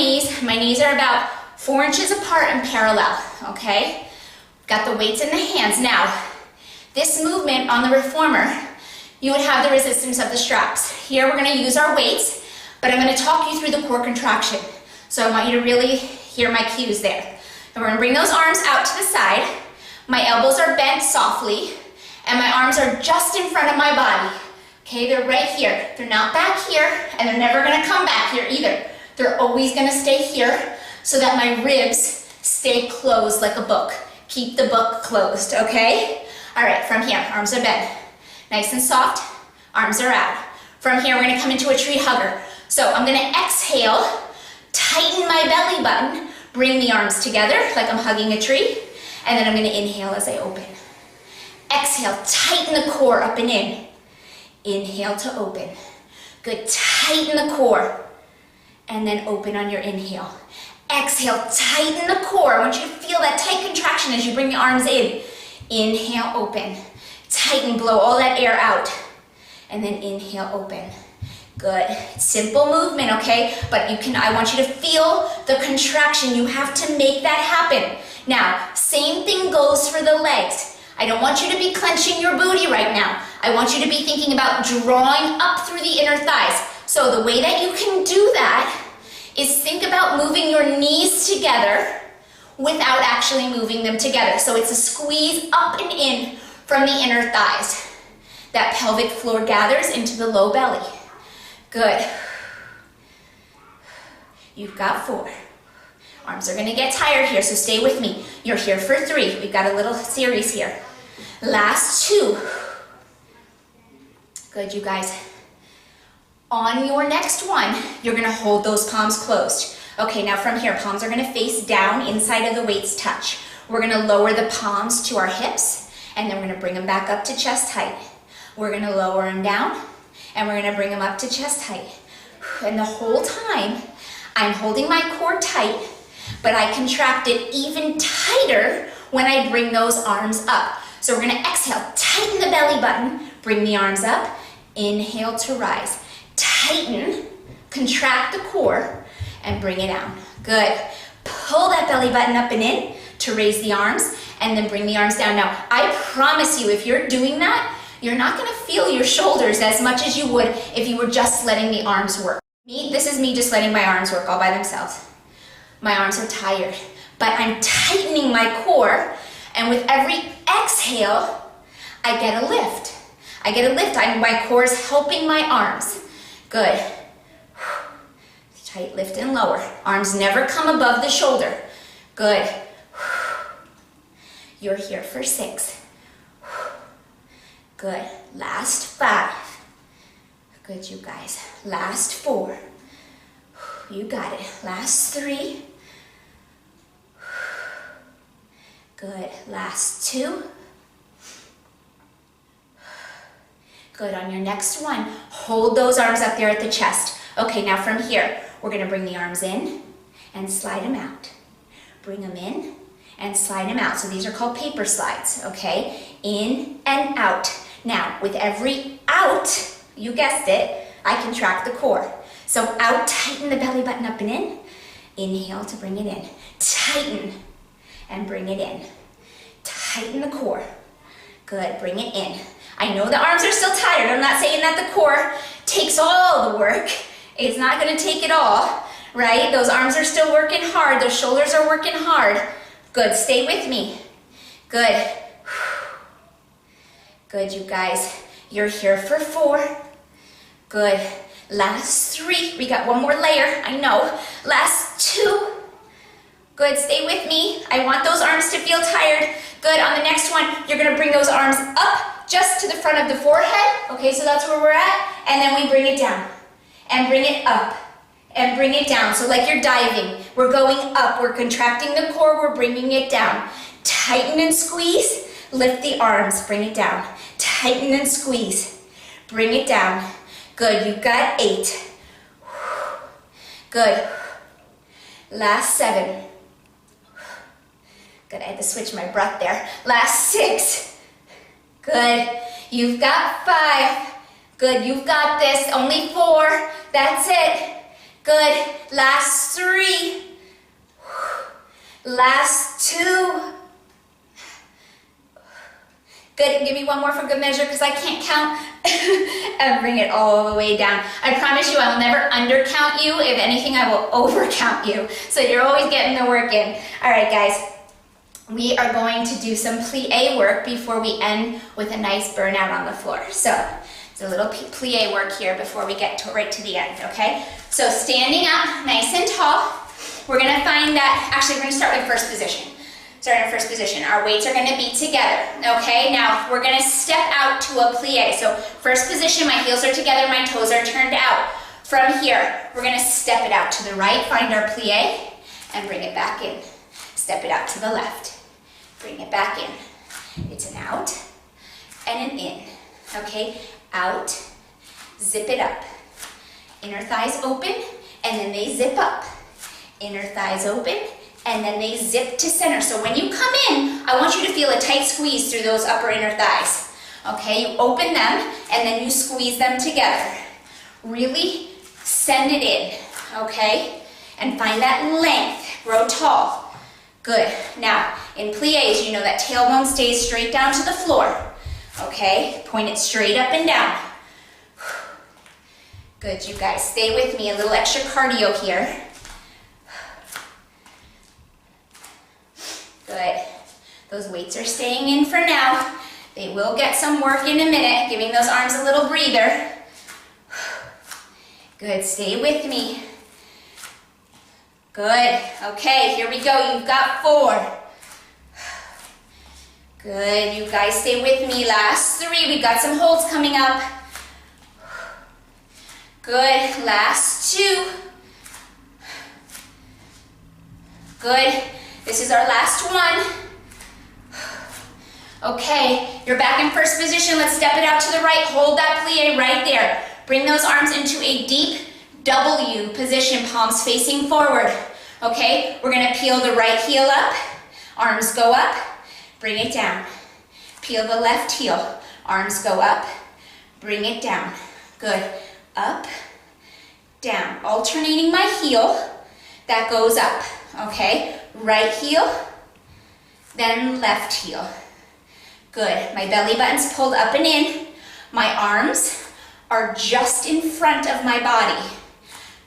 knees are about 4 inches apart and parallel, okay? Got the weights in the hands. Now, this movement on the reformer, you would have the resistance of the straps. Here we're gonna use our weights, but I'm gonna talk you through the core contraction. So I want you to really hear my cues there. And we're gonna bring those arms out to the side. My elbows are bent softly, and my arms are just in front of my body. Okay, they're right here. They're not back here, and they're never gonna come back here either. They're always gonna stay here so that my ribs stay closed like a book. Keep the book closed, okay? All right, from here, arms are bent. Nice and soft, arms are out. From here, we're gonna come into a tree hugger. So I'm gonna exhale, tighten my belly button, bring the arms together like I'm hugging a tree, and then I'm gonna inhale as I open. Exhale, tighten the core up and in. Inhale to open. Good, tighten the core, and then open on your inhale. Exhale, tighten the core. I want you to feel that tight contraction as you bring the arms in. Inhale, open. Tighten, blow all that air out. And then inhale, open. Good. Simple movement, okay? But I want you to feel the contraction. You have to make that happen. Now, same thing goes for the legs. I don't want you to be clenching your booty right now. I want you to be thinking about drawing up through the inner thighs. So the way that you can do that is think about moving your knees together without actually moving them together. So it's a squeeze up and in from the inner thighs. That pelvic floor gathers into the low belly. Good. You've got 4. Arms are gonna get tired here, so stay with me. You're here for 3. We've got a little series here. Last 2. Good, you guys. On your next one, you're gonna hold those palms closed. Okay, now from here, palms are gonna face down, inside of the weights touch. We're gonna lower the palms to our hips, and then we're gonna bring them back up to chest height. We're gonna lower them down, and we're gonna bring them up to chest height. And the whole time, I'm holding my core tight, but I contract it even tighter when I bring those arms up. So we're gonna exhale, tighten the belly button, bring the arms up, inhale to rise. Tighten, contract the core, and bring it down. Good. Pull that belly button up and in to raise the arms, and then bring the arms down. Now, I promise you, if you're doing that, you're not gonna feel your shoulders as much as you would if you were just letting the arms work. This is me just letting my arms work all by themselves. My arms are tired, but I'm tightening my core, and with every exhale, I get a lift. I get a lift. My core is helping my arms. Good. Tight, lift, and lower. Arms never come above the shoulder. Good. You're here for 6. Good. Last 5. Good, you guys. Last 4. You got it. Last 3. Good. Last 2. Good. On your next one, hold those arms up there at the chest. Okay, now from here, we're gonna bring the arms in and slide them out. Bring them in and slide them out. So these are called paper slides, okay? In and out. Now, with every out, you guessed it, I contract the core. So out, tighten the belly button up and in. Inhale to bring it in. Tighten and bring it in. Tighten the core. Good, bring it in. I know the arms are still tired. I'm not saying that the core takes all the work. It's not gonna take it all, right? Those arms are still working hard. Those shoulders are working hard. Good, stay with me. Good. Good, you guys. You're here for 4. Good. Last 3. We got one more layer, I know. Last 2. Good, stay with me. I want those arms to feel tired. Good, on the next one, you're gonna bring those arms up just to the front of the forehead. Okay, so that's where we're at. And then we bring it down. And bring it up. And bring it down. So like you're diving. We're going up. We're contracting the core. We're bringing it down. Tighten and squeeze. Lift the arms. Bring it down. Tighten and squeeze. Bring it down. Good, you've got 8. Good. Last 7. Good, I had to switch my breath there. Last 6. Good. You've got 5. Good, you've got this. Only 4. That's it. Good. Last 3. Last 2. Good, give me one more for good measure because I can't count. And bring it all the way down. I promise you I will never undercount you. If anything, I will overcount you. So you're always getting the work in. All right, guys. We are going to do some plie work before we end with a nice burnout on the floor. So it's a little plie work here before we get right to the end, okay? So standing up nice and tall, we're gonna find that, actually we're gonna start with first position. Start in first position. Our weights are gonna be together, okay? Now we're gonna step out to a plie. So first position, my heels are together, my toes are turned out. From here, we're gonna step it out to the right, find our plie, and bring it back in. Step it out to the left. Bring it back in. It's an out and an in. Okay, out, zip it up. Inner thighs open, and then they zip up. Inner thighs open, and then they zip to center. So when you come in, I want you to feel a tight squeeze through those upper inner thighs. Okay, you open them, and then you squeeze them together. Really send it in, okay? And find that length, grow tall. Good. Now, in plies, you know that tailbone stays straight down to the floor. Okay? Point it straight up and down. Good, you guys. Stay with me. A little extra cardio here. Good. Those weights are staying in for now. They will get some work in a minute, giving those arms a little breather. Good. Stay with me. Good. Okay, here we go. You've got 4. Good. You guys stay with me. Last 3. We've got some holds coming up. Good. Last 2. Good. This is our last one. Okay, you're back in first position. Let's step it out to the right. Hold that plie right there. Bring those arms into a deep W position, palms facing forward. Okay, we're gonna peel the right heel up, arms go up, bring it down. Peel the left heel, arms go up, bring it down. Good, up, down. Alternating my heel, that goes up, okay? Right heel, then left heel. Good, my belly button's pulled up and in. My arms are just in front of my body.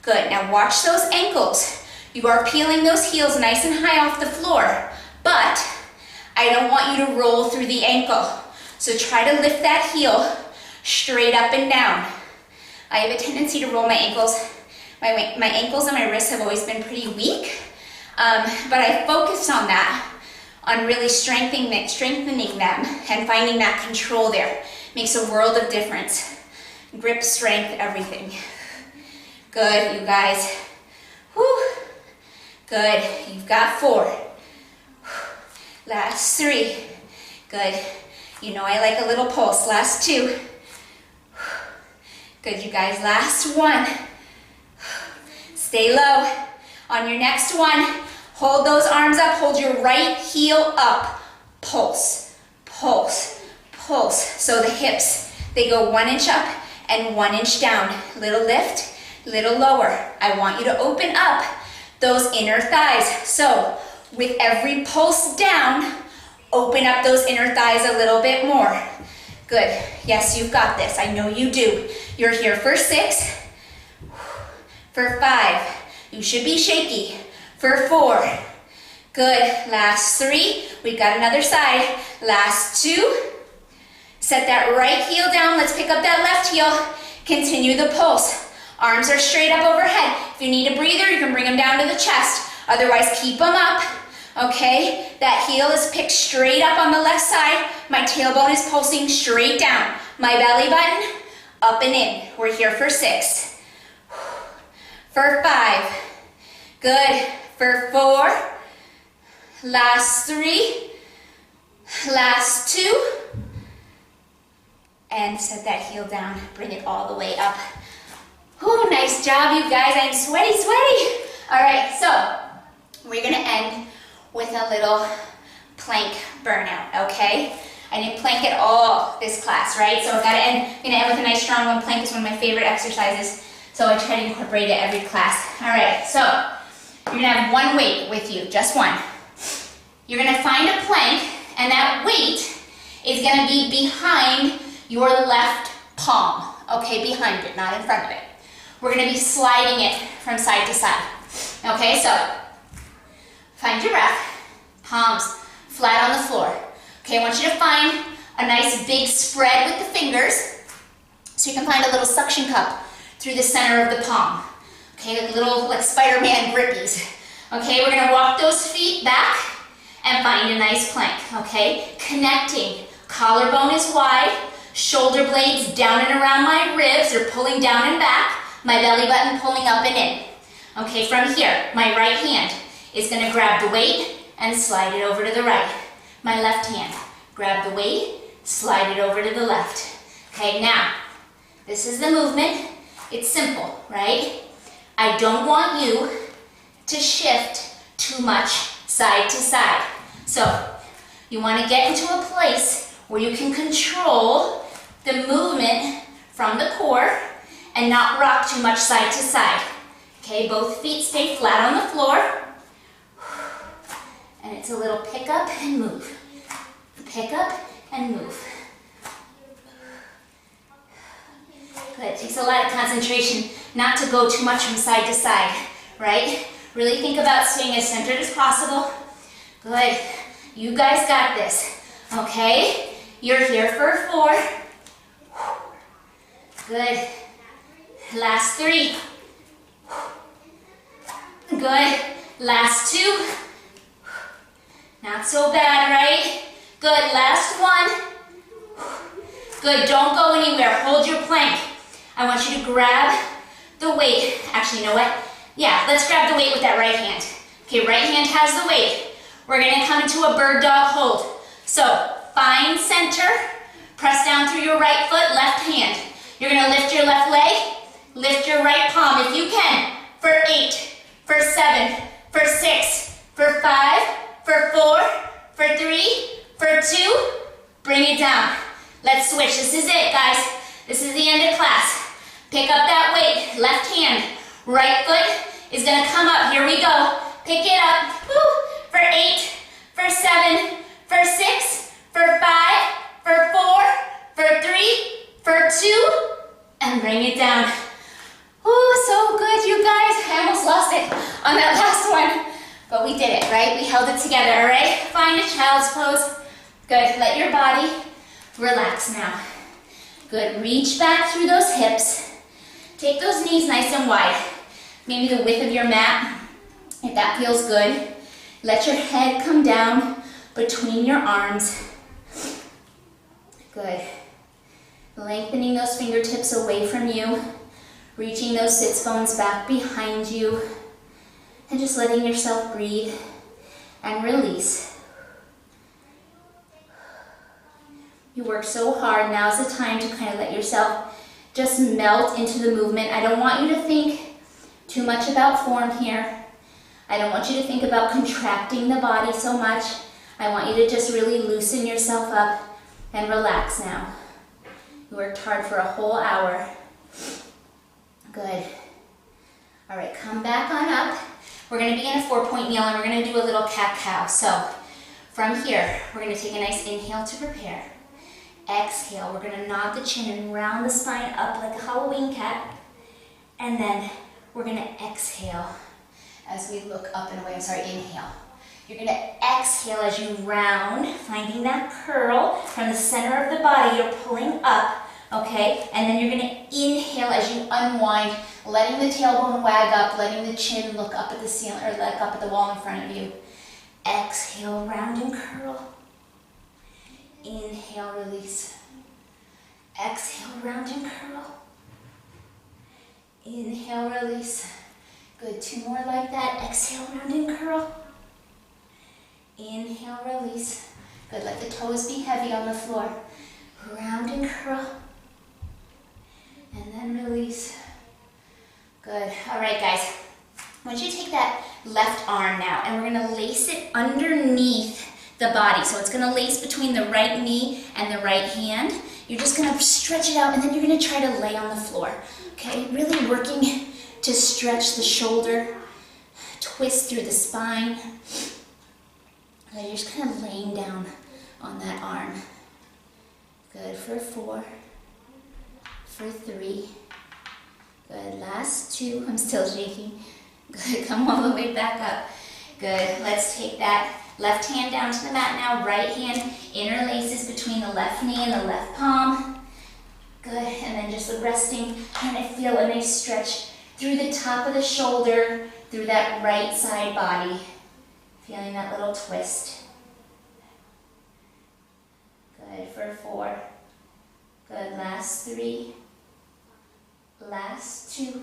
Good, now watch those ankles. You are peeling those heels nice and high off the floor, but I don't want you to roll through the ankle. So try to lift that heel straight up and down. I have a tendency to roll my ankles. My ankles and my wrists have always been pretty weak, but I focused on that, on really strengthening them and finding that control there. Makes a world of difference. Grip, strength, everything. Good, you guys. Whew. Good, you've got 4. Last 3. Good. You know I like a little pulse. Last 2. Good, you guys. Last 1. Stay low. On your next one, hold those arms up. Hold your right heel up. Pulse, pulse, pulse. So the hips, they go 1 inch up and 1 inch down. Little lift, little lower. I want you to open up those inner thighs. So with every pulse down, open up those inner thighs a little bit more. Good. Yes, you've got this. I know you do. You're here for 6, for 5. You should be shaky. For 4. Good. Last 3. We've got another side. Last 2. Set that right heel down. Let's pick up that left heel. Continue the pulse. Arms are straight up overhead. If you need a breather, you can bring them down to the chest. Otherwise, keep them up. Okay? That heel is picked straight up on the left side. My tailbone is pulsing straight down. My belly button, up and in. We're here for 6. For 5. Good. For 4. Last 3. Last 2. And set that heel down. Bring it all the way up. Ooh, nice job, you guys. I'm sweaty, sweaty. All right, so we're gonna end with a little plank burnout, okay? I didn't plank at all this class, right? So I'm gonna end with a nice strong one. Plank is one of my favorite exercises, so I try to incorporate it every class. All right, so you're gonna have one weight with you, just one. You're gonna find a plank, and that weight is gonna be behind your left palm, okay, behind it, not in front of it. We're gonna be sliding it from side to side. Okay, so find your breath, palms flat on the floor. Okay, I want you to find a nice big spread with the fingers so you can find a little suction cup through the center of the palm. Okay, like little like Spider-Man grippies. Okay, we're gonna walk those feet back and find a nice plank, okay? Connecting, collarbone is wide, shoulder blades down and around my ribs or pulling down and back, my belly button pulling up and in. Okay, from here, my right hand is gonna grab the weight and slide it over to the right. My left hand, grab the weight, slide it over to the left. Okay, now, this is the movement. It's simple, right? I don't want you to shift too much side to side. So, you wanna get into a place where you can control the movement from the core and not rock too much side to side. Okay, both feet stay flat on the floor. And it's a little pick up and move. Pick up and move. Good, it takes a lot of concentration not to go too much from side to side, right? Really think about staying as centered as possible. Good, you guys got this, okay? You're here for 4. Good, last 3. Good, last 2. Not so bad, right? Good, last 1. Good, don't go anywhere, hold your plank. I want you to grab the weight. Actually, you know what? Yeah, let's grab the weight with that right hand. Okay, right hand has the weight. We're gonna come into a bird dog hold. So, find center, press down through your right foot, left hand. You're gonna lift your left leg, lift your right palm if you can, for 8, for 7, for 6, for 5, for 4, for 3, for 2, bring it down. Let's switch, this is it guys. This is the end of class. Pick up that weight, left hand, right foot is gonna come up, here we go. Pick it up, woo, for 8, for 7, for 6, for 5, for 4, for 3, for 2, and bring it down. Ooh, so good, you guys. I almost lost it on that last one, but we did it, right? We held it together, all right? Find a child's pose. Good, let your body relax now. Good, reach back through those hips. Take those knees nice and wide. Maybe the width of your mat, if that feels good. Let your head come down between your arms. Good. Lengthening those fingertips away from you. Reaching those sits bones back behind you. And just letting yourself breathe and release. You work so hard, now's the time to kind of let yourself just melt into the movement. I don't want you to think too much about form here. I don't want you to think about contracting the body so much. I want you to just really loosen yourself up and relax now. You worked hard for a whole hour. Good. All right, come back on up. We're gonna be in a 4-point kneel and we're gonna do a little cat-cow. So from here, we're gonna take a nice inhale to prepare. Exhale, we're gonna nod the chin and round the spine up like a Halloween cat. And then we're gonna exhale as we look up and away. I'm sorry, inhale. You're gonna exhale as you round, finding that curl from the center of the body. You're pulling up, okay? And then you're gonna inhale as you unwind, letting the tailbone wag up, letting the chin look up at the ceiling, or look up at the wall in front of you. Exhale, round and curl. Inhale, release. Exhale, round and curl. Inhale, release. Good, 2 more like that. Exhale, round and curl. Inhale, release. Good, let the toes be heavy on the floor. Round and curl. And then release. Good, all right guys. I want you to take that left arm now and we're gonna lace it underneath the body. So it's gonna lace between the right knee and the right hand. You're just gonna stretch it out and then you're gonna try to lay on the floor. Okay, really working to stretch the shoulder, twist through the spine. So you're just kind of laying down on that arm. for 4, for 3. Good, last 2. I'm still shaking. Good, come all the way back up. Good, let's take that left hand down to the mat now. Right hand interlaces between the left knee and the left palm. Good, and then just resting, kind of feel a nice stretch through the top of the shoulder, through that right side body. Feeling that little twist. Good, for 4. Good, last 3. Last 2.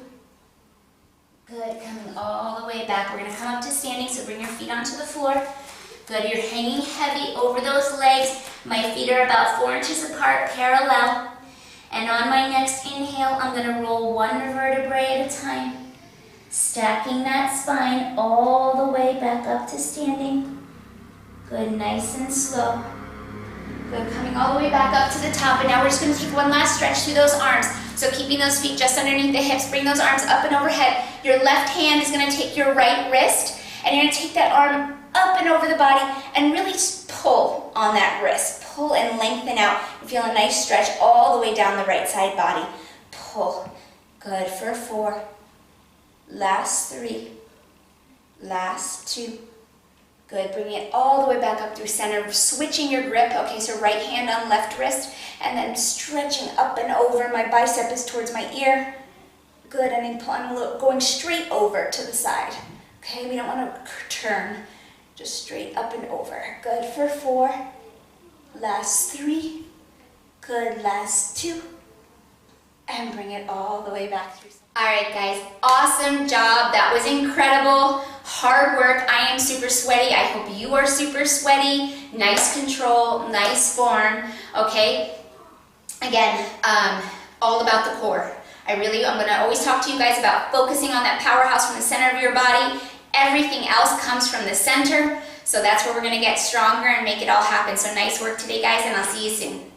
Good, coming all the way back. We're going to come up to standing, so bring your feet onto the floor. Good, you're hanging heavy over those legs. My feet are about 4 inches apart, parallel. And on my next inhale, I'm going to roll 1 vertebrae at a time. Stacking that spine all the way back up to standing. Good, nice and slow. Good, coming all the way back up to the top. And now we're just going to take one last stretch through those arms. So keeping those feet just underneath the hips, bring those arms up and overhead. Your left hand is going to take your right wrist, and you're going to take that arm up and over the body and really just pull on that wrist. Pull and lengthen out. You feel a nice stretch all the way down the right side body. Pull. Good, for 4. Last 3. Last 2. Good, bring it all the way back up through center, switching your grip. Okay, so right hand on left wrist, and then stretching up and over. My bicep is towards my ear. Good, and then I'm going straight over to the side. Okay, we don't want to turn, just straight up and over. Good, for 4. Last 3. Good, last 2. And bring it all the way back through. All right, guys, awesome job. That was incredible. Hard work. I am super sweaty. I hope you are super sweaty. Nice control, nice form, okay? Again, all about the core. I'm going to always talk to you guys about focusing on that powerhouse from the center of your body. Everything else comes from the center. So that's where we're going to get stronger and make it all happen. So nice work today, guys, and I'll see you soon.